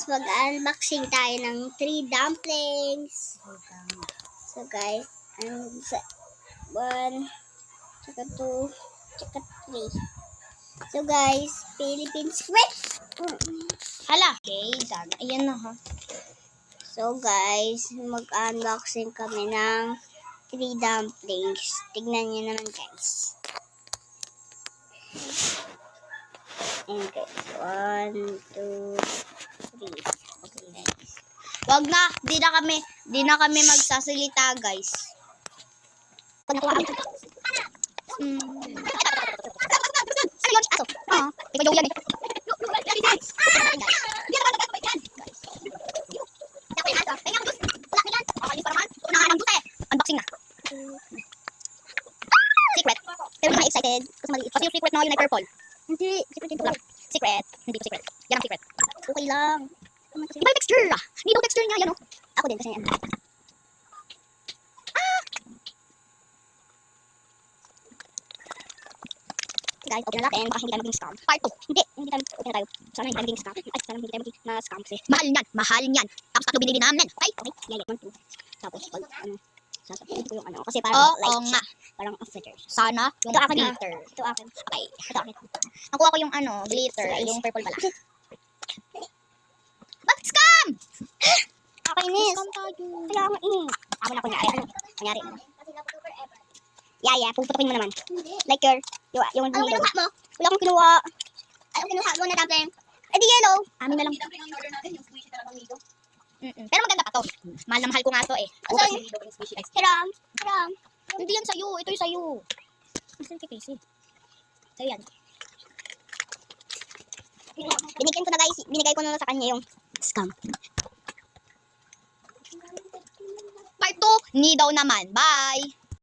mag-unboxing tayo ng 3 dumplings. So guys, 1, tsaka 2, tsaka 3. So guys, Philippine script. Hala. Okay, done. Ayan na ha. So guys, mag-unboxing kami ng 3 dumplings. Tignan nyo naman guys. And guys, 1, 2, 3. Okay guys. Wag na, di na kami magsasalita, guys. Pag nakuha kami. Ano yun? Aso. Ikaw yung yan eh. Unboxing na. Secret. Pero hindi na excited. Kasi maliit. Kasi yung secret na yun ay purple. Hindi, secret ito. Secret. Hindi ko secret. Yan ang secret. Okay lang. Iba yung texture ah. Hindi daw texture niya yan oh. Ako din kasi yan. Guys, open na natin. Baka hindi tayo maging scam. Part 2. Hindi tayo. Open na tayo. Sana hindi tayo maging scam. Ay, sana hindi tayo maging na-scam kasi. Mahal yan. Mahal yan. Tapos tatlo binili namin. Okay? Okay, yaya. 1, 2. Tapos, pag, sasabihin ko yung kasi parang light nga. siya. Parang off-the-jar. Sana yung Ito akin na. glitter. Ito akin. Okay. Ito akin. Nakuha ko yung glitter. Guys. Yung purple pala. Bakit scam? Kakainis. Scam tayo. Kaya nga ako na kunyari. Kunyari. Yaya, puputukin mo naman. Like yung Anong kinuha mo? Wala akong kinuha. Anong kinuha mo na dumpling? Eh di yellow. Amin na lang. Pero maganda pa to. Mahal na mahal ko nga to eh. Hiram. Hiram. Hindi yan sa'yo. Ito yung sa'yo. Asan kay Casey? Sa'yo yan. Binigyan ko na guys. Binigay ko na sa kanya yung scam. Part 2, ni daw naman. Bye!